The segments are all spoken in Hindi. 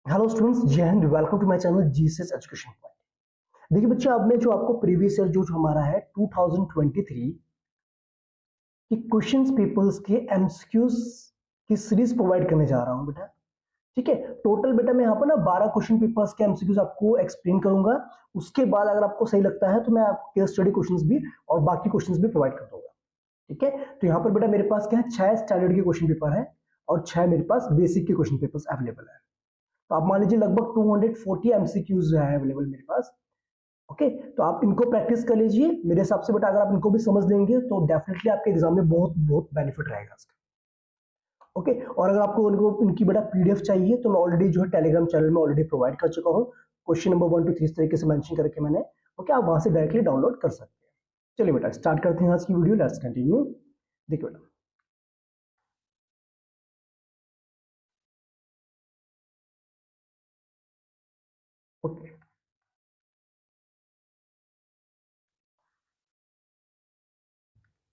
Hello students, Jai Hind. Welcome to my channel GSS education point. देखिए बच्चे, अब मैं जो आपको प्रीवियस ईयर जो हमारा है 2023 की क्वेश्चंस पेपर्स के एमसीक्यूज की सीरीज प्रोवाइड करने जा रहा हूं बेटा। ठीक है, टोटल बेटा मैं यहाँ पर ना 12 क्वेश्चन पेपर्स के एमसीक्यूज आपको एक्सप्लेन करूंगा। उसके बाद अगर आपको सही लगता है तो मैं आपको केस स्टडी क्वेश्चंस भी और बाकी क्वेश्चंस भी प्रोवाइड कर दूंगा। ठीक है, तो यहाँ पर बेटा मेरे पास क्या है, 6 स्टैंडर्ड के क्वेश्चन पेपर है और 6 मेरे पास बेसिक के क्वेश्चन पेपर्स अवेलेबल है। तो आप मान लीजिए लगभग 240 एमसीक्यूज है अवेलेबल मेरे पास। ओके, तो आप इनको प्रैक्टिस कर लीजिए। मेरे हिसाब से बेटा अगर आप इनको भी समझ लेंगे तो डेफिनेटली आपके एग्जाम में बहुत बहुत बेनिफिट रहेगा इसका। ओके, और अगर आपको उनको इनकी बेटा पीडीएफ चाहिए तो मैं ऑलरेडी जो है टेलीग्राम चैनल में ऑलरेडी प्रोवाइड कर चुका हूँ। क्वेश्चन नंबर 1 to 3 इस तरीके से मेंशन करके मैंने। ओके, आप वहां से डायरेक्टली डाउनलोड कर सकते हैं। चलिए बेटा स्टार्ट करते हैं आज की वीडियो। Let's continue. देखिए बेटा, ओके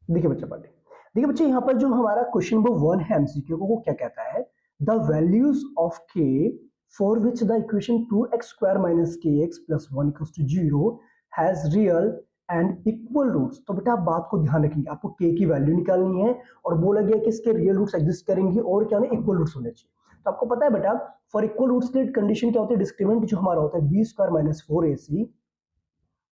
देखिए बच्चा पार्टी, देखिए बच्चे यहाँ पर जो हमारा क्वेश्चन नंबर 1 है एमसीक्यू को, वो क्या कहता है, the values of K for which the equation 2x² - kx + 1 = 0 has real and equal roots. तो बेटा आप बात को ध्यान रखेंगे, आपको के की वैल्यू निकालनी है और बोला गया कि इसके रियल रूट्स एग्जिस्ट करेंगे और क्या होने, इक्वल रूट्स होने चाहिए। तो आपको पता है बेटा, फॉर इक्वल रूट्स की कंडीशन क्या होती है, डिस्क्रिमिनेंट जो हमारा होता है b² - 4ac,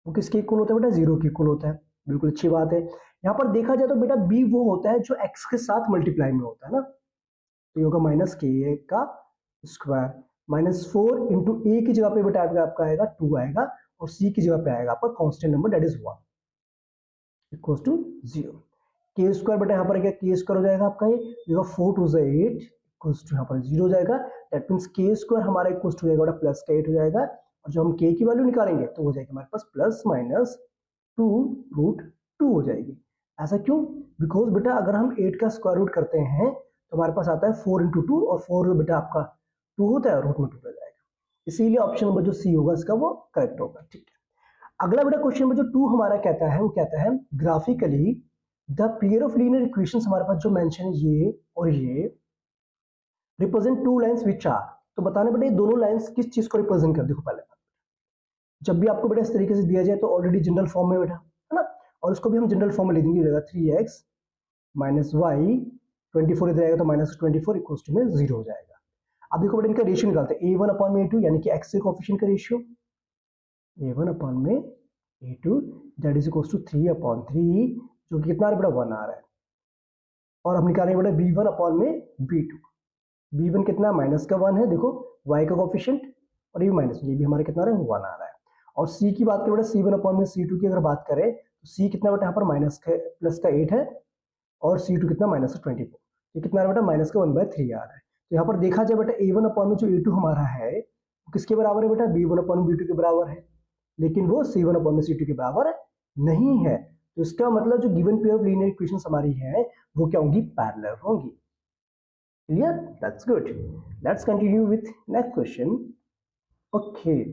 वो किसके इक्वल होता है बेटा, 0 के इक्वल होता है। बिल्कुल अच्छी बात है। यहाँ पर देखा जाए तो बेटा b वो होता है जो x के साथ मल्टीप्लाई में होता है ना, तो ये होगा -k का स्क्वायर -4 इंटू a की जगह पे बेटा आपका आएगा 2 आएगा और c की जगह पे आएगा आपका constant number that is 1 equals to 0। K square बेटा यहाँ पर क्या, के स्क्वायर हो जाएगा आपका, ये 4 2 8 इक्वल्स टू यहाँ पर 0 हो जाएगा। दैट मींस के स्क्वायर हमारा इक्वल्स टू जाएगा बेटा +8 हो जाएगा। और जब हम के की वैल्यू निकालेंगे तो हो जाएगा हमारे पास +-2√2 हो जाएगी। ऐसा क्यों? बिकॉज बेटा अगर हम 8 का स्क्वायर रूट करते हैं तो हमारे पास आता है 4 इंटू 2 और 4 बेटा आपका 2 होता है, रूट में 2 हो जाएगा। इसीलिए ऑप्शन नंबर जो सी होगा इसका वो करेक्ट होगा। ठीक है, अगला बेटा क्वेश्चन नंबर जो 2 हमारा कहता है, वो कहता है graphically the pair of linear equations, हमारे पास जो मेंशन है ये और ये, represent two lines which are. तो बताने बेटा ये दोनों लाइंस किस चीज को रिप्रेजेंट कर, देखो पहले जब भी आपको बेटा इस तरीके से दिया जाए तो ऑलरेडी जनरल फॉर्म में बेटा है ना, और इसको भी हम जनरल फॉर्म में लिख देंगे, 3x - y 24 इधर आएगा तो -24 इक्वल्स टू में 0 हो जाएगा। अब देखो बेटा इनका रेशियो निकालते हैं, a1/a2 यानी कि x के कोएफिशिएंट का ratio, a1/a2 that is equals to 3/3, जो कि कितना आ रहा है बेटा, 1 आ रहा है। और हम निकालेंगे बेटा b1/b2, b1 कितना -1 है, देखो y का कोएफिशिएंट, और ये माइनस, ये भी हमारे कितना आ रहा है, 1 आ रहा है। और c की बात करें बेटा, c1/c2 की अगर बात करें तो c कितना बेटा यहाँ पर +8 है और c2 कितना -24, ये कितना आ रहा है बेटा, -1/3 आ रहा है। तो यहाँ पर देखा जाए बेटा a1 जो a2 हमारा है वो किसके बराबर है बेटा, b1/b2 के बराबर है, लेकिन वो c1/c2 के बराबर नहीं है। तो इसका मतलब जो given pair of linear equations हमारी है वो क्या होंगी, पैरेलल होंगी। Clear, that's good. Let's continue with next question. Okay,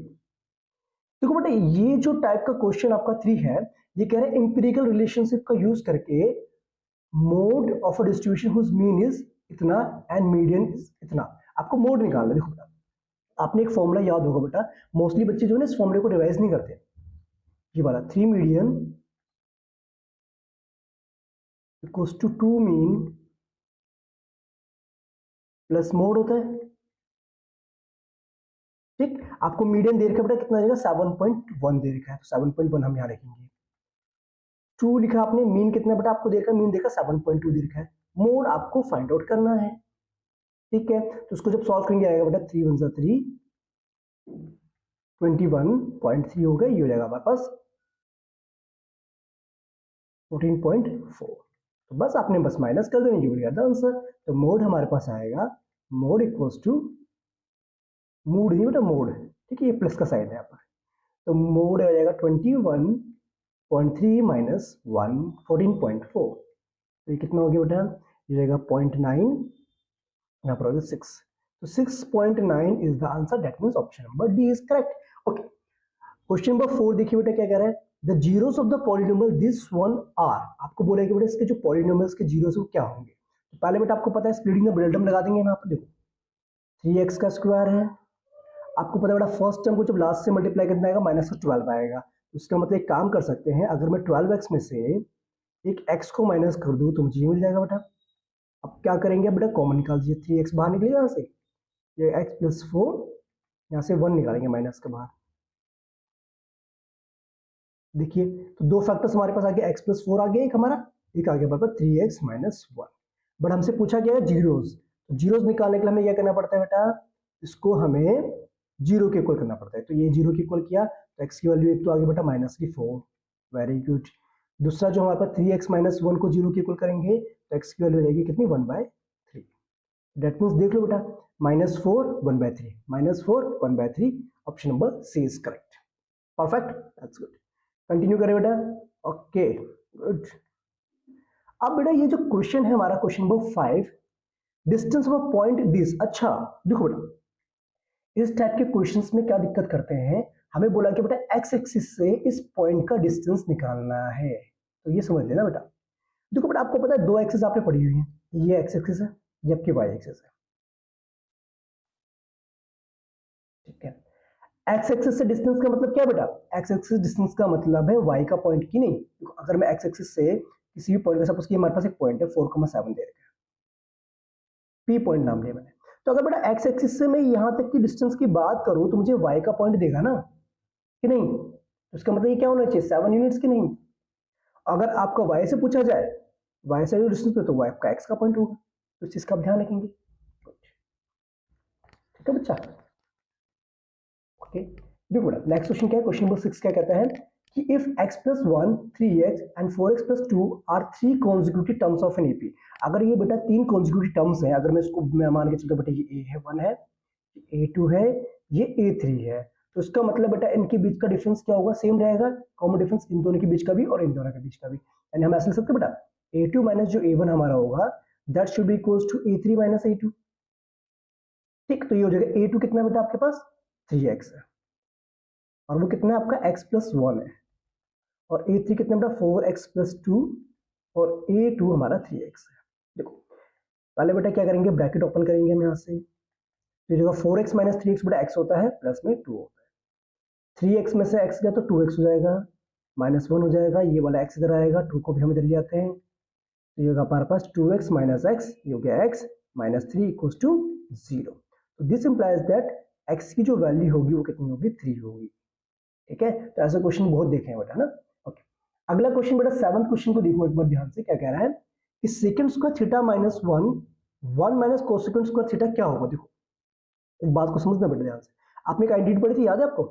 देखो बेटा ये जो टाइप का क्वेश्चन आपका 3 है, ये कह रहा है इंपिरिकल रिलेशनशिप का यूज करके mode of a distribution whose mean is इतना एंड मीडियन इज इतना। आपको मोड निकालना है। देखो बेटा आपने एक फॉर्मूला याद होगा बेटा, मोस्टली बच्चे जो है ना इस फॉर्मूले को रिवाइज नहीं करते। ये वाला 3 median equals to 2 mean plus mode होता है। ठीक, आपको मीडियन दे रखा बेटा कितना देगा, 7.1 दे रखा है, तो 7.1 हम यहाँ लिखेंगे। 2 लिखा आपने, मीन कितना बेटा आपको दे रखा है, मीन देखा 7.2 दे रखा है। मोड आपको फाइंड आउट करना है। ठीक है, तो उसको जब सॉल्व करेंगे आएगा बेटा 3 1 3 21.3 होगा, ये हो जाएगा हमारे पास 14.4। तो बस आपने बस माइनस कर देना, you will get the answer. तो मोड हमारे पास आएगा, मोड इक्वल्स टू, मूड नहीं बेटा मोड, ठीक है, ये प्लस का साइन है यहाँ पर, तो मोड आ जाएगा 21.3 माइनस 1 14.4, तो ये कितना हो गया बेटा, ये रहेगा 0.9, यहाँ पर होगा 6, तो 6.9 is the answer. That means option number D is correct. Okay, question number 4 देखिए बेटा क्या कह रहा है, the zeros of the polynomial this one are. आपको बोला कि बेटा इसके जो पॉलिनोमियल्स के जीरोस वो क्या होंगे। तो पहले बेटा आपको पता है स्प्लिटिंग द मिडल टर्म लगा देंगे यहाँ पर, देखो 3x का स्क्वायर है आपको पता है बेटा फर्स्ट टर्म को जब लास्ट से मल्टीप्लाई करना आएगा माइनस का 12 आएगा। उसका मतलब एक काम कर सकते हैं, अगर मैं 12x में से एक x को माइनस कर दूं तो मुझे ये मिल जाएगा बेटा। अब क्या करेंगे बेटा, कॉमन निकाल दीजिए, 3x बाहर निकलेगा यहाँ से, ये x प्लस 4, यहाँ से 1 निकालेंगे माइनस के बाहर। देखिए तो दो फैक्टर्स हमारे पास आ गया, x प्लस 4 आ गया एक हमारा, एक आ गया हमारे पास 3x माइनस 1। बट हमसे पूछा गया है जीरोस, तो जीरोस निकालने के लिए हमें क्या करना पड़ता है बेटा, इसको हमें जीरो के इक्वल करना पड़ता है। तो ये जीरो के इक्वल किया तो x की वैल्यू एक तो आ गई बेटा माइनस की 4, वेरी गुड। दूसरा जो हमारे पास 3x माइनस 1 को जीरो के इक्वल करेंगे तो x की वैल्यू रहेगी कितनी, 1/3। डेट मीन्स देख लो बेटा, -4 1/3, -4 1/3, option number C is correct. Perfect, that's good. Continue करें बेटा, ओके गुड। अब बेटा ये जो क्वेश्चन है हमारा question number 5, distance of a point this. अच्छा देखो बेटा, इस टाइप के क्वेश्चंस में क्या दिक्कत करते हैं, हमें बोला कि बेटा एक्स एक्सिस से इस पॉइंट का डिस्टेंस निकालना है। तो ये समझ लेना बेटा। देखो बेटा आपको पता है दो एक्सिस आपने पढ़ी हुई है, ये एक्स एक्सिस है, ये आपकी वाई एक्सिस है, ठीक है। एक्स एक्सिस से डिस्टेंस का मतलब क्या बेटा, एक्स एक्सिस डिस्टेंस का मतलब है वाई का पॉइंट की नहीं। देखो अगर मैं एक्स एक्सिस से किसी भी पॉइंट, सपोज कि हमारे पास एक पॉइंट है 4,7 दे रखा है, पी पॉइंट नाम लिया मैंने, तो अगर बेटा एक्स एक्सिस से मैं यहां तक की डिस्टेंस की बात करूं तो मुझे वाई का पॉइंट देगा ना कि नहीं। तो इसका मतलब ये क्या होना चाहिए, 7 यूनिट्स की नहीं। अगर आपका वाई से पूछा जाए, वाई से डिस्टेंस पे, तो वाई आपका एक्स का पॉइंट होगा। तो इस चीज का आप ध्यान रखेंगे, ठीक है बच्चा, ओके। देखो बेटा नेक्स्ट क्वेश्चन क्या है, क्वेश्चन नंबर 6 क्या कहता है कि if x plus 1 3x and 4x plus 2 are 3 consecutive terms of an AP. अगर ये बेटा 3 कॉन्जिक्यूटिव टर्म्स हैं, अगर मैं इसको मैं मान के चलता बेटा ये a है 1 है, ये a2 है, ये a3 है, तो इसका मतलब बेटा इनके बीच का डिफरेंस क्या होगा, सेम रहेगा, कॉमन डिफरेंस इन दोनों के बीच का भी और इन दोनों के बीच का भी। यानी हम ऐसे लिख सकते हैं बेटा a2 माइनस जो a1 हमारा होगा that should be equals to a3 minus a2। ठीक, तो ये हो जाएगा a2 कितना बेटा आपके पास 3x है, और वो कितना है आपका x प्लस 1 है, और a3 कितना बेटा 4x प्लस 2, और a2 हमारा 3x है। देखो पहले बेटा क्या करेंगे, ब्रैकेट ओपन करेंगे हम यहाँ से, तो जगह 4x माइनस 3x बेटा x होता है, प्लस में 2 होता है, 3x में से x गया तो 2x हो जाएगा, -1 हो जाएगा, ये वाला x इधर आएगा, 2 को भी हम इधर ले आते हैं, तो ये होगा हमारे पास 2x माइनस x, ये हो गया x माइनस 3 इक्वल्स टू 0। तो दिस इंप्लाइज दैट x की जो वैल्यू होगी वो कितनी होगी, 3 होगी, ठीक है। तो ऐसा क्वेश्चन बहुत देखे हैं बेटा ना, ओके। अगला क्वेश्चन बेटा 7th क्वेश्चन को देखो एक बार ध्यान से, क्या कह रहा है कि second square theta minus 1 1 minus cosecant square theta क्या होगा। देखो एक बात को समझना बेटा ध्यान से, आपने एक आइडेंटिटी पढ़ी थी, याद है आपको,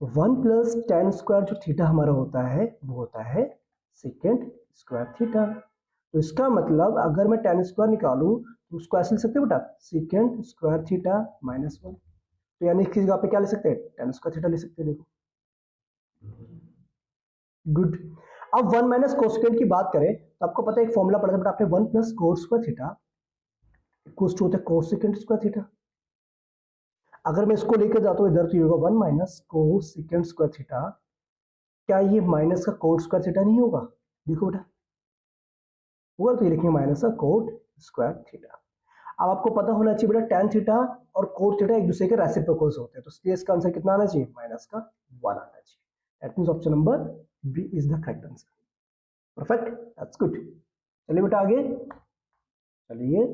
1 प्लस टेन स्क्वायर जो थीटा हमारा होता है वो होता है सेकंड स्क्वायर थीटा। तो इसका मतलब अगर मैं टेन स्क्वायर निकालूं तो उसको ऐसे लिख सकते हैं बेटा सेकंड स्क्वायर थीटा माइनस 1। तो यानी इसकी जगह पे क्या ले सकते हैं, टेन स्क्वायर थीटा ले सकते हैं। देखो गुड। अब 1 माइनस कोसेकेंड की बात करें तो आपको पता है एक फॉर्मूला पढ़ा था बेटा आपने, 1 plus cot square theta equals to होता है कोसेकेंड स्क्वायर थीटा। अगर मैं इसको लेकर जाता हूं इधर तो ये होगा 1 माइनस कोसेकेंड स्क्वायर थीटा। क्या ये माइनस का कोट स्क्वायर थीटा नहीं होगा, देखो बेटा होगा, तो ये लिखेंगे माइनस का कोट स्क्वायर थीटा। अब आपको पता होना चाहिए बेटा tan थीटा और कोट थीटा एक दूसरे के रेसिप्रोकल्स होते हैं, तो इसलिए इसका आंसर कितना आना चाहिए, माइनस का 1 आना चाहिए। That means option number B is the correct answer. Perfect, that's good. चलिए बेटा आगे चलिए।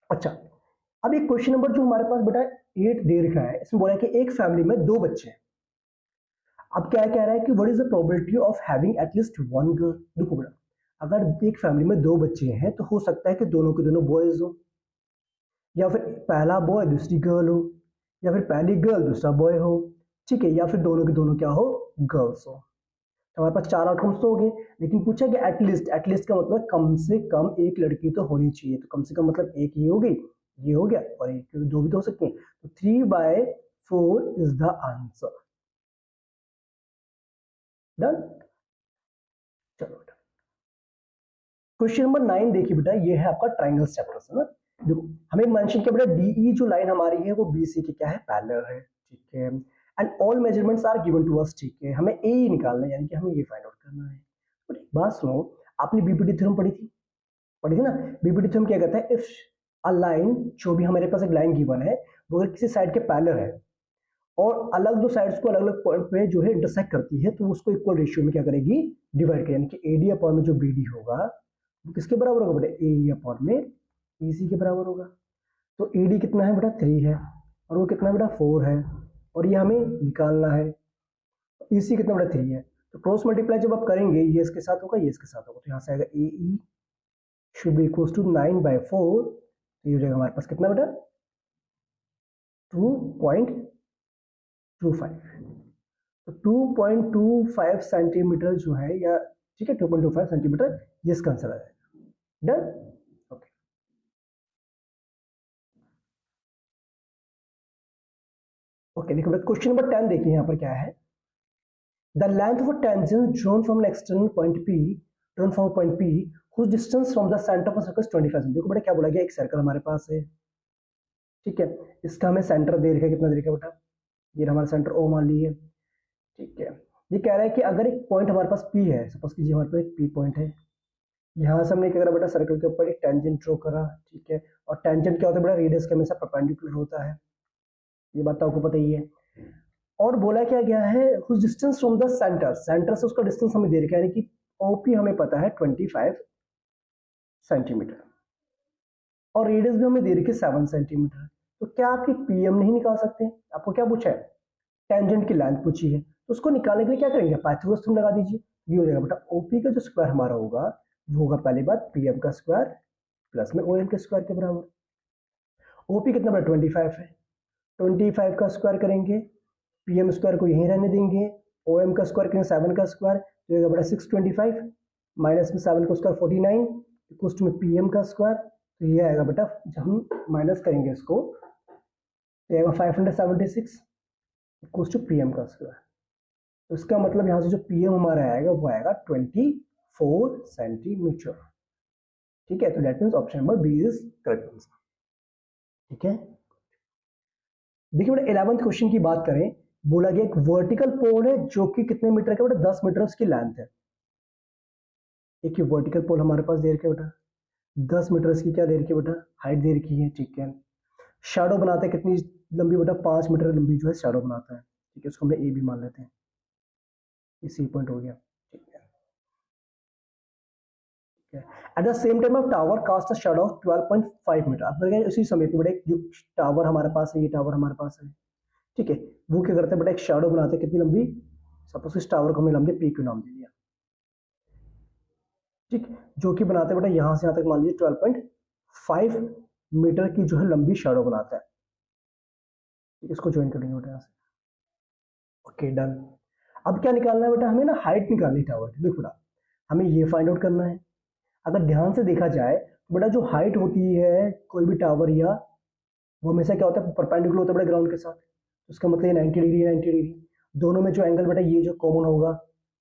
अच्छा अब एक क्वेश्चन नंबर जो हमारे पास बेटा 8 दे रखा है, इसमें बोला है कि एक फैमिली में 2 बच्चे हैं। अब क्या कह रहा है कि what is the probability of having at least 1 girl. देखो बेटा अगर एक फैमिली में 2 बच्चे हैं तो हो सकता है कि दोनों के दोनों बॉयज हो, या फिर पहला बॉय दूसरी गर्ल हो, या फिर पहली गर्ल दूसरा बॉय हो, ठीक है, या फिर दोनों के दोनों क्या हो, गर्ल्स हो। तो हमारे पास 4 आउटकम्स तो हो गए, लेकिन पूछा कि एटलीस्ट, एटलीस्ट का मतलब कम से कम एक लड़की तो होनी चाहिए, तो कम से कम मतलब एक ही हो गई, ये हो गया, और एक दो भी तो हो सकते हैं, तो 3/4 इज द आंसर। डन। चलो बेटा क्वेश्चन नंबर 9 देखिए बेटा, ये है आपका ट्राइंगल चैप्टर है ना। देखो हमें मेंशन किया बेटा डीई जो लाइन हमारी है वो बीसी की क्या है, पैरेलल है, ठीक है, and all measurements are given to us, ठीक है, हमें ए निकालना है, यानी कि हमें ये फाइंड आउट करना है। बट एक बात सुनो, आपने बीपीटी थ्योरम पढ़ी थी ना, बीपीटी थ्योरम क्या कहता है, इफ अ लाइन, जो भी हमारे पास एक लाइन गिवन है वो अगर किसी साइड के पैरेलल है और अलग दो साइड्स को अलग अलग पॉइंट पे जो है इंटरसेक्ट करती है, तो उसको इक्वल रेशियो में क्या करेगी, डिवाइड करेगी। यानी कि एडी अपॉन में जो बीडी होगा वो किसके बराबर होगा बेटा, एई अपॉन में ईसी के बराबर होगा। तो एडी कितना है बेटा, 3 है, और वो कितना बेटा, 4 है, और ये हमें निकालना है। ईसी कितना बेटा, 3 है। तो क्रॉस मल्टीप्लाई जब आप करेंगे ये इसके साथ होगा, ये इसके साथ होगा, तो यहाँ से आएगा ए ई शुड बी इक्वल टू 9/4। तो ये हो जाएगा हमारे पास कितना बेटा, 2.25। तो 2.25 सेंटीमीटर जो है, या ठीक है 2.25 सेंटीमीटर, ये इसका आंसर आ जाएगा। डन। ओके, ओके देखो क्वेश्चन नंबर 10 देखिए यहाँ पर क्या है। The length of a tangent drawn from an external point P, drawn from point P whose distance from the center of a circle is 25 centimetre. देखो बेटा क्या बोला गया, एक सर्कल हमारे पास है, ठीक है, इसका हमें सेंटर दे रखा है, कितना दे रखा है बेटा, ये हमारा सेंटर O मान लीजिए, ठीक है। ये कह रहा है कि अगर एक पॉइंट हमारे पास P है, सपोज कीजिए हमारे पास एक P पॉइंट है, यहाँ से हमने क्या करा बेटा, सर्कल के ऊपर एक टेंजेंट ड्रॉ करा, ठीक है, और टेंजेंट क्या होता है बेटा, रेडियस के हमेशा परपेंडिकुलर होता है, ये बात तो आपको पता ही है। और बोला क्या गया है, कुछ distance from the centre, centre से उसका डिस्टेंस हमें दे रखा है, यानी कि ओपी हमें पता है 25 सेंटीमीटर, और रेडियस भी हमें दे रखी है 7 सेंटीमीटर। तो क्या आपकी पीएम नहीं निकाल सकते, आपको क्या पूछा है, टेंजेंट की लेंथ पूछी है, तो उसको निकालने के लिए क्या करेंगे, पाइथागोरस थ्योरम लगा दीजिए। ये हो जाएगा बेटा, ओपी का जो स्क्वायर हमारा होगा वो होगा पहली बात पीएम का स्क्वायर प्लस में ओएम के स्क्वायर के बराबर। ओपी कितना बड़ा, 25 है, 25 का स्क्वायर करेंगे, पीएम स्क्वायर को यहीं रहने देंगे, ओएम का स्क्वायर करेंगे 7 का स्क्वायर, तो ये बड़ा 625 माइनस में 7 का स्क्वायर 49 इक्वल्स टू में पीएम का स्क्वायर। तो ये आएगा बेटा, जब हम माइनस करेंगे इसको तो आएगा 576 इक्वल्स टू पीएम का स्क्वायर। तो इसका मतलब यहाँ से जो पीएम हमारा आएगा वो आएगा 24 सेंटीमीटर, ठीक है। तो that means option number B is correct answer, ठीक है। देखिए बेटा 11th क्वेश्चन की बात करें, बोला गया एक वर्टिकल पोल है जो कि कितने मीटर का बेटा, 10 मीटर उसकी लेंथ है। एक ये वर्टिकल पोल हमारे पास दे रखा है बेटा, 10 मीटर इसकी क्या दे रखी है बेटा, हाइट दे रखी है, ठीक है। शैडो बनाता है कितनी लंबी बेटा, 5 मीटर लंबी जो है शैडो बनाता है, ठीक है, उसको हमने ए भी मान लेते हैं, ये सी पॉइंट हो गया, ठीक है। At the same time tower cast a shadow of 12.5 metre. अब देखिए उसी समय पे बेटा जो टावर हमारे पास है, ये टावर हमारे पास है, ठीक है, वो क्या करते हैं बेटा, एक शैडो बनाते हैं कितनी लंबी, सपोज इस टावर को हमने नाम दिया पी क्यू नाम दे दिया, ठीक, जो कि बनाते हैं बेटा यहां से यहां तक मान लीजिए 12.5 मीटर की जो है लंबी शैडो बनाता है, इसको ज्वाइन करेंगे बेटा यहाँ से, ओके डन। अब क्या निकालना है बेटा, हमें ना हाइट निकालनी टावर की। देखो बेटा हमें ये फाइंड आउट करना है। अगर ध्यान से देखा जाए तो बेटा जो हाइट होती है कोई भी टावर या, वो हमेशा क्या होता है, परपेंडिकुलर होता है बेटा ग्राउंड के साथ, उसका मतलब ये 90 डिग्री 90 डिग्री, दोनों में जो एंगल बेटा ये जो कॉमन होगा,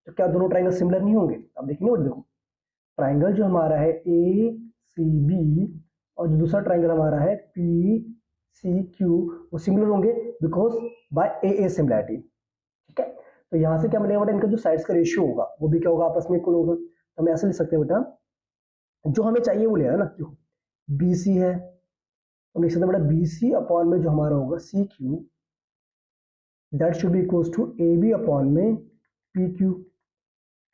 तो क्या दोनों ट्राइंगल सिमिलर नहीं होंगे। अब देखेंगे बेटा, देखो ट्राइंगल जो हमारा है ए सी बी और जो दूसरा ट्राइंगल हमारा है पी सी क्यू, वो सिमिलर होंगे बिकॉज बाय ए सिमिलैरिटी, ठीक है। तो यहाँ से क्या मिलेगा बेटा, इनका जो साइड्स का रेशियो होगा वो भी क्या होगा, आपस में इक्वल होगा। तो हम ऐसे लिख सकते हैं बेटा, जो हमें चाहिए वो लेना ना, देखो बी सी है, तो लिख सकते हैं बेटा बी सी अपॉन में जो हमारा होगा C Q, that should be equals to A B upon में पी क्यू,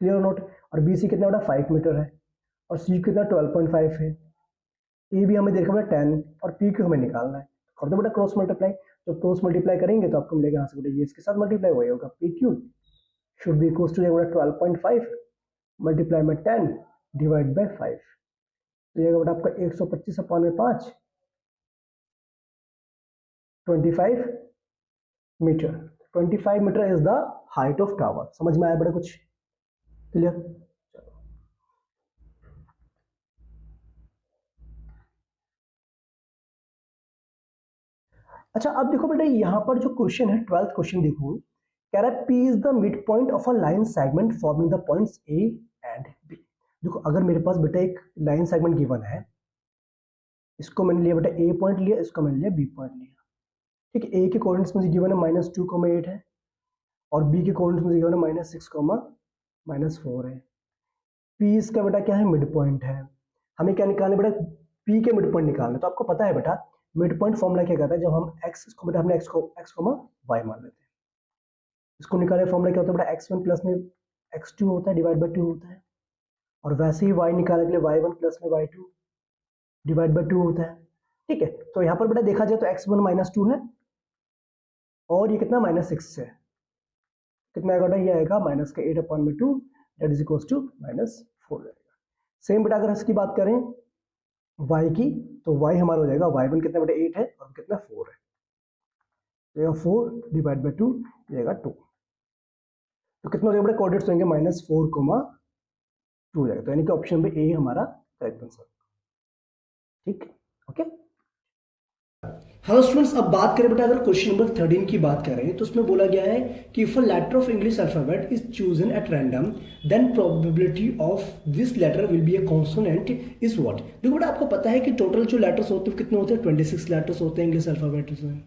क्लियर नोट। और बी सी कितना बेटा 5 मीटर है, और सी कितना 12.5 है, ए भी हमें देखा बेटा 10 और पी क्यू हमें निकालना है। कर दो बेटा क्रॉस मल्टीप्लाई, जब क्रॉस मल्टीप्लाई करेंगे तो आपको मिलेगा यहाँ से बेटा ये इसके साथ मल्टीप्लाई वही होगा, P Q should be equals to 12.5 multiply में 10 डिवाइड बाय 5, तो ये बेटा आपका 125 अपॉन में 5 25 metre. 25 metre is the height of tower. समझ में आया बेटा कुछ, क्लियर। अच्छा अब देखो बेटा यहाँ पर जो क्वेश्चन है 12th क्वेश्चन देखो, कह रहा है P is the mid point of a line segment forming the points A and B। देखो अगर मेरे पास बेटा एक लाइन सेगमेंट गिवन है, इसको मैंने लिया बेटा A पॉइंट लिया, इसको मैंने लिया B पॉइंट लिया, ठीक है। A के कोऑर्डिनेट्स मुझे गिवन है -2,8 है, और B के कोऑर्डिनेट्स मुझे गिवन है -6, -4 है। P इसका बेटा क्या है, मिड पॉइंट है। हमें क्या निकालना बेटा, पी के मिड पॉइंट निकालने। तो आपको पता है बेटा मिड पॉइंट फॉर्मूला क्या कहता है, जब हम एक्स को बेटा हमने एक्स को वाई मान लेते हैं, इसको निकाले फॉर्मूला क्या होता है बेटा x1 प्लस में x2 होता है डिवाइड बाय 2 होता है, और वैसे ही y निकालने के लिए y1 प्लस में y2 डिवाइड बाय 2 होता है। ठीक है, तो यहाँ पर बेटा देखा जाए तो x1 माइनस 2 है और ये कितना -6 है, कितना आएगा, ये आएगा माइनस का 8/2 दैट इज इक्वल्स टू -4 रहेगा। सेम बेटा अगर इसकी बात करें y की, तो y हमारा हो जाएगा y1 कितना बेटा 8 है और कितना 4 है, तो 4 डिवाइड बाय 2 जाएगा 2, तो कितना हो जाएगा बेटा, कोऑर्डिनेट्स होंगे -4,2 जाएगा, तो यानी कि ऑप्शन में ए हमारा करेक्ट आंसर। ठीक, ओके। हेलो स्टूडेंट्स, अब बात करें बेटा अगर क्वेश्चन नंबर 13 की बात करें तो उसमें बोला गया है कि if a letter of English alphabet is chosen at random then probability of this letter will be a consonant is what. देखो बेटा आपको पता है कि टोटल जो लेटर्स होते हैं कितने होते हैं, 26 लेटर्स होते हैं इंग्लिश अल्फाबेट में।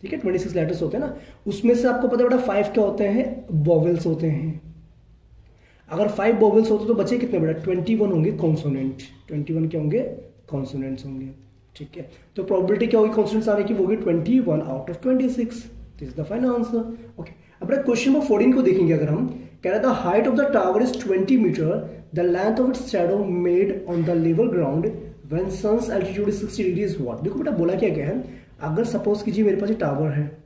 ठीक है, 26 लेटर्स होते हैं ना, उसमें से आपको पता है बेटा 5 क्या होते हैं, वोवेल्स होते हैं। अगर 5 वोवेल्स होते तो बचे कितने बेटा, 21 होंगे कॉन्सोनेंट, 21 क्या होंगे, कॉन्सोनेंट्स होंगे। ठीक है, तो प्रोबेबिलिटी क्या होगी कॉन्सोनेंट्स आने की, वो होगी 21 out of 26, this is the final answer. Okay, अब बेटा क्वेश्चन नंबर 14 को देखेंगे अगर हम, कह रहा था height of the tower is 20 metre, the length of its shadow made on the level ground when sun's altitude is 60 degree is what. देखो बेटा बोला क्या गया है, अगर सपोज कीजिए मेरे पास ये टावर है,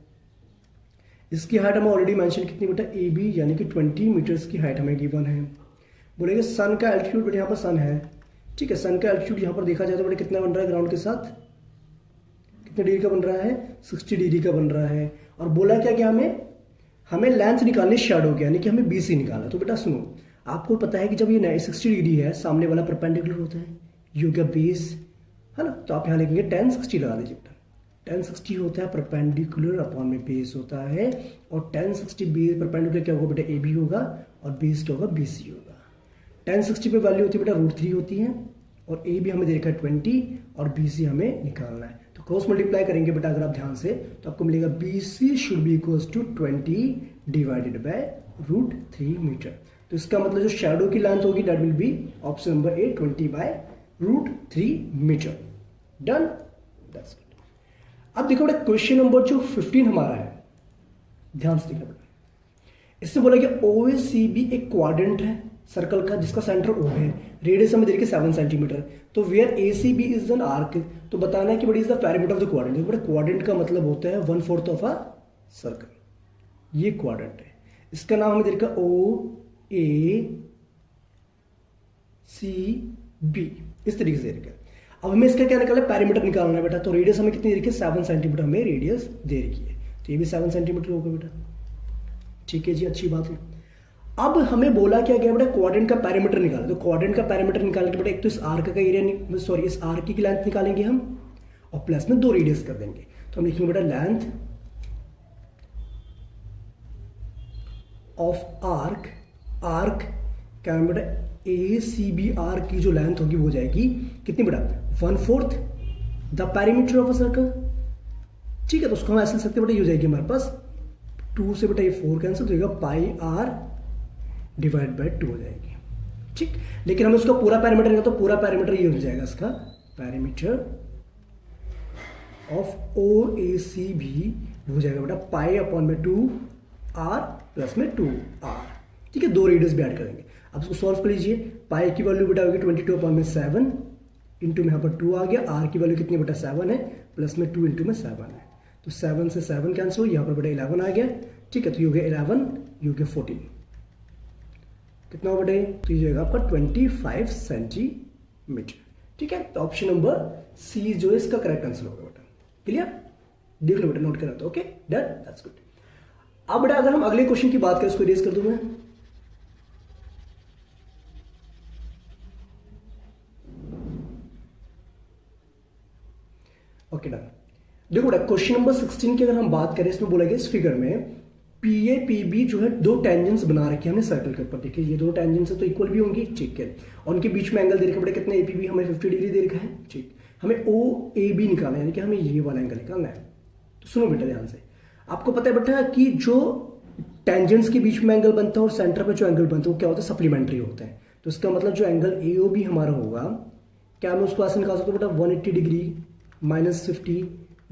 इसकी हाइट हमें ऑलरेडी मेंशन कितनी बेटा, ए बी, यानी कि 20 मीटर्स की हाइट हमें गिवन है। बोलेंगे सन का एल्टीट्यूड बेटा, यहाँ पर सन है, ठीक है, सन का एल्टीट्यूड यहाँ पर देखा जाए तो बेटा कितना बन रहा है ग्राउंड के साथ, कितने डिग्री का बन रहा है, 60 डिग्री का बन रहा है। और बोला क्या कि हमें लेंथ निकालनी शैडो की, यानी कि हमें BC निकालना। तो बेटा सुनो, आपको पता है कि जब ये 60 डिग्री है, सामने वाला परपेंडिकुलर होता है, यू का बेस है ना, तो आप यहाँ लिखेंगे 1060 लगा दीजिए बेटा, 1060 होता है परपेंडिकुलर अपॉन में बेस होता है, और 1060 बेस परपेंडिकुलर क्या होगा बेटा, AB होगा, और बेस क्या होगा, BC होगा। 1060 पे वैल्यू होती है बेटा √3 होती है, और AB हमें दे रखा है 20 और BC हमें निकालना है, तो क्रॉस मल्टीप्लाई करेंगे बेटा अगर आप ध्यान से, तो आपको मिलेगा BC should be equals to 20 divided by √3 metre. तो इसका मतलब जो शैडो की लेंथ होगी that will be option number A 20 by √3 metre. Done, that's it. अब देखो बेटा क्वेश्चन नंबर जो 15 हमारा है, ध्यान से देखना बेटा, इससे बोला कि OACB एक क्वाड्रेंट है सर्कल का जिसका सेंटर O है, रेडियस हमें दे रखी 7 सेंटीमीटर, तो where ACB is an arc, तो बताना है कि what is the perimeter of the quadrant. देखो बेटा क्वाड्रेंट का मतलब होता है 1/4 ऑफ अ सर्कल, ये क्वाड्रेंट है, इसका नाम हमें दे रखा OACB, इस तरीके से दे रखा है। अब हमें इसका क्या निकालना है, पेरीमीटर निकालना है बेटा, तो रेडियस हमें कितनी दे रखी है, 7 सेंटीमीटर हमें रेडियस दे रखी है, तो ये भी 7 सेंटीमीटर होगा बेटा। ठीक है जी, अच्छी बात है। अब हमें बोला क्या गया बेटा, क्वाड्रेंट का पैरामीटर निकाला, तो क्वाड्रेंट का पैरामीटर निकालने के बेटा एक तो इस आर्क का एरिया, सॉरी इस आर्क की लेंथ निकालेंगे हम, और प्लस में 2 रेडियस कर देंगे, तो हम लिखेंगे बेटा लेंथ ऑफ आर्क, आर्क क्या है बेटा, ACB आर्क की जो लेंथ होगी वो हो जाएगी कितनी बेटा, 1/4 the perimeter of a circle. ठीक है, तो उसको हम ऐसे लिख सकते हैं बेटा, ये हो जाएगी हमारे पास 2 से बेटा ये 4 कैंसिल तो होगा πr डिवाइड बाय 2 हो जाएगी। ठीक, लेकिन हमें उसका पूरा पैरामीटर निकालना, तो पूरा पैरामीटर ये हो जाएगा, इसका पैरामीटर ऑफ OACB हो जाएगा बेटा π/2r प्लस में 2r। ठीक है, 2 रेडियस भी ऐड करेंगे। अब इसको सॉल्व कर लीजिए, पाई की वैल्यू बेटा होगी 22/7 इंटू में यहाँ पर 2 आ गया, आर की वैल्यू कितनी बेटा 7 है, प्लस में 2 इंटू में 7 है, तो 7 से 7 कैंसिल हो, यहाँ पर बेटा 11 आ गया। ठीक है, तो ये हो गया 11, ये हो गया 14, कितना हो बेटा, तो ये होगा आपका 25 सेंटीमीटर। ठीक है, तो ऑप्शन नंबर सी जो है इसका करेक्ट आंसर होगा बेटा। क्लियर, देख लो बेटा, नोट करा तो ओके, डन, दैट्स गुड। अब बेटा अगर हम अगले क्वेश्चन की बात करें, इसको इरेज कर दूं मैं। Okay done. देखो बेटा क्वेश्चन नंबर 16 की अगर हम बात करें, इसमें बोला गया इस फिगर में PA PB जो है 2 टेंजेंट्स बना रखे हैं हमने सर्कल के ऊपर। देखिए ये 2 टेंजेंट्स है तो इक्वल भी होंगी, ठीक है, और उनके बीच में एंगल दे रखा है कितने, APB हमें 50 डिग्री दे रखा है। ठीक, हमें OAB निकालना है, यानी कि हमें ये वाला एंगल निकालना है। तो सुनो बेटा ध्यान से, आपको पता है बेटा कि जो टेंजेंट्स के बीच में एंगल बनता है और सेंटर पे जो एंगल बनता है वो क्या होता है, सप्लीमेंट्री होते हैं। तो इसका मतलब जो एंगल AOB हमारा होगा क्या मैं उसको ऐसे निकाल सकता हूँ बेटा 180 degree minus 50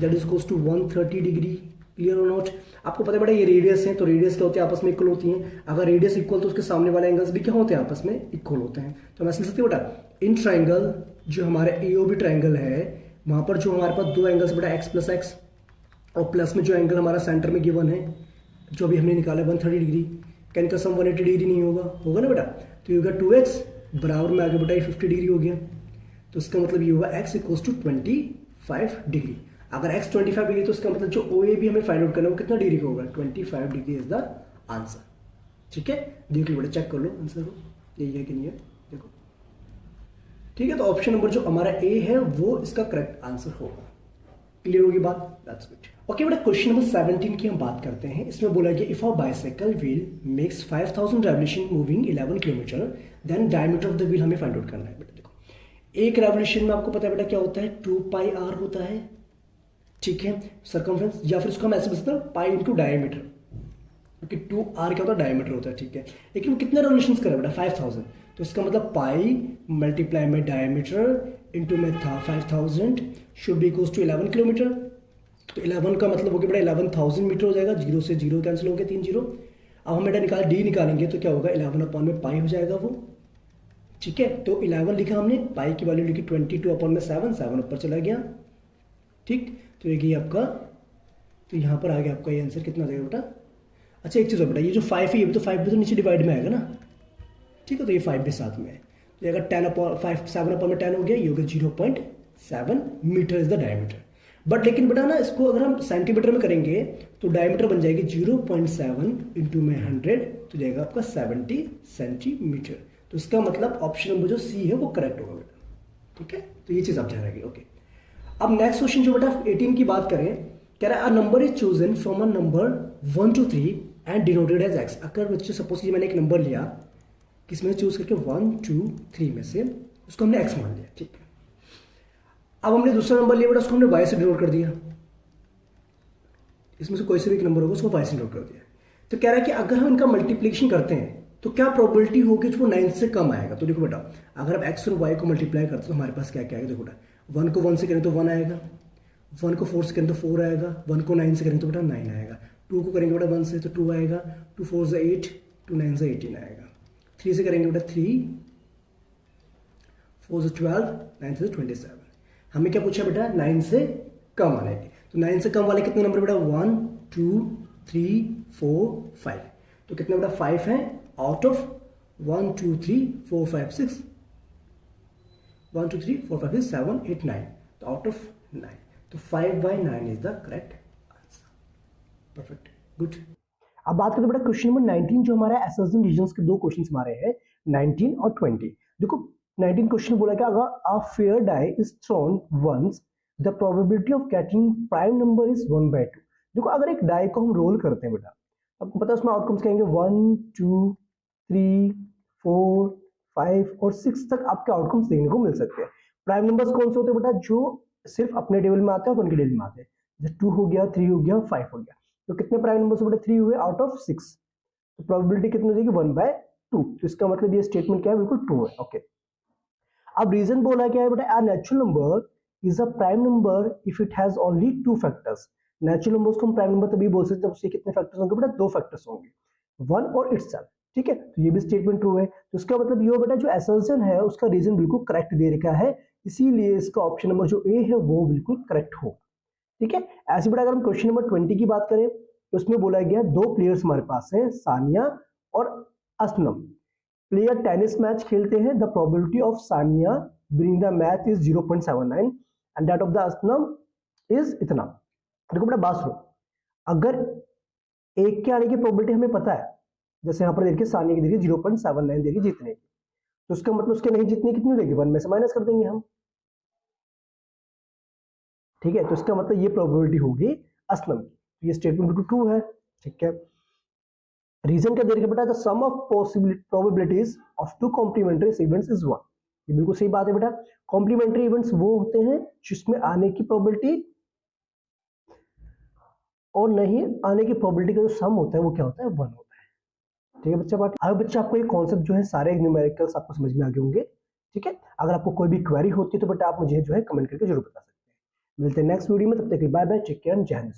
that is equals to 130 degree. Clear और नॉट? आपको पता है बेटा ये रेडियस है, तो रेडियस क्या होती है आपस में इक्वल होती हैं। अगर रेडियस इक्वल तो उसके सामने वाले एंगल्स भी क्या होते हैं आपस में इक्वल होते हैं। तो हम ऐसे लिख सकते हैं बेटा इन ट्राइंगल जो हमारे एओबी ट्राइंगल है वहां पर जो हमारे पास दो एंगल्स बेटा एक्स प्लस एक्स और प्लस में जो एंगल हमारा सेंटर में गिवन है जो अभी हमने निकाला 130 डिग्री, क्या इनका सम 180 डिग्री नहीं होगा? होगा ना बेटा। तो ये होगा 2x बराबर में आगे बेटा ये 50 डिग्री हो गया। तो इसका मतलब ये होगा x इक्वल्स टू 25 डिग्री। अगर x 25 डिग्री तो इसका मतलब जो ओ ए भी हमें फाइंड आउट करना है वो कितना डिग्री का होगा? 25 डिग्री इज द आंसर। ठीक है, देख लो बेटा, चेक कर लो आंसर को, यही है कि नहीं है देखो। ठीक है, तो ऑप्शन नंबर जो हमारा ए है वो इसका करेक्ट आंसर होगा। क्लियर होगी बात? That's good. ओके बेटा, क्वेश्चन नंबर 17 की हम बात करते हैं। इसमें बोला गया if a bicycle wheel makes 5000 revolution moving 11 kilometre then diameter of the wheel हमें फाइंड आउट करना है। बेटा देखो, एक रेवोल्यूशन में आपको पता है बेटा क्या होता है? 2 पाई आर होता है। ठीक है, सर्कमफ्रेंस, या फिर इसको हम ऐसे बोलते हैं पाई इंटू डायमीटर, क्योंकि 2 आर क्या होता है? डायमीटर होता है। ठीक है, लेकिन वो कितने रेवोल्यूशन करे बेटा? 5000। तो इसका मतलब पाई मल्टीप्लाई में डायमीटर इंटू में था 5000 should be equals to 11 kilometre. तो 11 का मतलब हो गया बेटा 11,000 मीटर हो जाएगा। जीरो से जीरो कैंसिल हो गया, 3 जीरो। अब हम बेटा डी निकालेंगे तो क्या होगा? 11 अपॉन में पाई हो जाएगा वो। ठीक है, तो 11 लिखा हमने, पाई की वैल्यू लिखी 22 अपॉन में 7, 7 ऊपर चला गया। ठीक, तो ये आपका, तो यहाँ पर आ गया आपका ये आंसर कितना आ जाएगा बेटा? अच्छा एक चीज़ और बेटा, ये जो 5 है ये भी तो 5 भी तो नीचे डिवाइड में आएगा ना। ठीक है, तो ये 5 भी साथ में है, तो अगर 10 अपॉन 5 7 अपॉन में 10 हो गया, ये हो गया 0.7 metre is the diameter. But लेकिन बेटा ना इसको अगर हम सेंटीमीटर में करेंगे तो डायमीटर बन जाएगी 0.7 इंटू में 100, तो जाएगा आपका 70 सेंटीमीटर। तो इसका मतलब ऑप्शन नंबर जो सी है वो करेक्ट होगा बेटा। ठीक है, तो ये चीज़ आप ध्यान रखिए। ओके, अब नेक्स्ट क्वेश्चन जो बेटा 18 की बात करें, कह रहा है a number is chosen from a number 1 to 3 and denoted as X. अगर बच्चे सपोज मैंने एक नंबर लिया, किसमें चूज करके 1 2 3 में से, उसको हमने एक्स मान लिया। ठीक है, अब हमने दूसरा नंबर लिया बेटा, उसको हमने वाई से डिनोट कर दिया। इसमें से कोई से भी एक नंबर होगा उसको वाई से डिनोट कर दिया। तो कह रहा है कि अगर हम इनका मल्टीप्लिकेशन करते हैं तो क्या प्रोबेबिलिटी होगी जो 9 से कम आएगा? तो देखो बेटा, अगर हम एक्स और वाई को मल्टीप्लाई करते हैं तो हमारे पास क्या क्या आएगा? देखो बेटा, 1 को 1 से करें तो 1 आएगा, 1 को 4 से करें तो 4 आएगा, 1 को 9 से करें तो बेटा 9 आएगा, 2 को करेंगे बेटा 1 से तो 2 आएगा, 2 4 से 8, 2 9 से 18 आएगा, 3 से करेंगे बेटा 3, 4 से 12, 9 से 27। हमें क्या पूछा बेटा? 9 से कम आने के। तो 9 से कम वाले कितने नंबर बेटा? 1 2 3 4 5। तो कितने बेटा? 5 हैं आउट ऑफ 1 2 3 4 5 6, 1 2 3 4 5 6 7 8 9, तो आउट ऑफ 9, तो 5/9 is the correct answer. Perfect, good. अब बात करते हैं बेटा क्वेश्चन नंबर 19 जो हमारा असर्शन रीजंस के दो क्वेश्चन हमारे हैं, 19 और 20। देखो 19 क्वेश्चन बोला कि अगर a fair die is thrown once the probability of getting prime number is 1/2। देखो अगर एक डाई को हम रोल करते हैं बेटा, आपको पता है उसमें आउटकम्स कहेंगे 1 2 3 4 5 और 6 तक आपके आउटकम्स देखने को मिल सकते हैं। प्राइम नंबर्स कौन से होते हैं बेटा? जो सिर्फ अपने टेबल में आते हैं और उनके टेबल में आते हैं। जैसे 2 हो गया, 3 हो गया, 5 हो गया। तो कितने प्राइम नंबर्स बेटा? 3 हुए आउट ऑफ 6। तो प्रोबेबिलिटी कितनी हो जाएगी? 1/2। तो इसका मतलब ये स्टेटमेंट क्या है? बिल्कुल ट्रू है। ओके, अब रीजन बोला क्या है बेटा? A natural number is a prime number if it has only 2 factors. Natural numbers को हम प्राइम नंबर तभी बोल सकते हैं जब उसके कितने फैक्टर्स होंगे बेटा? 2 फैक्टर्स होंगे, 1 और इटसेल्फ। ठीक है, तो ये भी स्टेटमेंट ट्रू है। तो इसका मतलब ये हो बेटा जो असर्शन है उसका रीजन बिल्कुल करेक्ट दे रखा है, इसीलिए इसका ऑप्शन नंबर जो ए है वो बिल्कुल करेक्ट होगा। ठीक है, ऐसे बेटा अगर हम क्वेश्चन नंबर 20 की बात करें तो उसमें बोला गया दो प्लेयर्स हमारे पास हैं, सानिया और असनम। प्लेयर टेनिस मैच खेलते हैं, the probability of Sania winning the match is 0.79 and that of the Asnam is इतना। देखो बेटा बात सुनो, अगर एक के आने की प्रोबेबिलिटी हमें पता है, जैसे यहाँ पर देखिए सानिया की देखिए 0.79 देगी जीतने की, तो उसका मतलब उसके नहीं जीतने कितनी देगी? 1 में से माइनस कर देंगे हम। ठीक है, तो इसका मतलब ये प्रोबेबिलिटी होगी असलम की, तो ये स्टेटमेंट बिल्कुल ट्रू है। ठीक है, रीजन क्या दे रखा बेटा? The sum of probabilities of two complementary events is 1। ये बिल्कुल सही बात है बेटा। कॉम्प्लीमेंट्री इवेंट्स वो होते हैं जिसमें आने की प्रोबेबिलिटी और नहीं आने की प्रोबेबिलिटी का जो सम होता है वो क्या होता है? 1 होता है। ठीक है बच्चा, बात अब बच्चा आपको ये कॉन्सेप्ट जो है सारे न्यूमेरिकल्स आपको समझ में आ गए होंगे। ठीक है, अगर आपको कोई भी क्वेरी होती है तो बेटा आप मुझे जो है कमेंट करके जरूर बता सकते हैं। मिलते हैं नेक्स्ट वीडियो में, तब तक के लिए bye bye, take care and Jai Hind.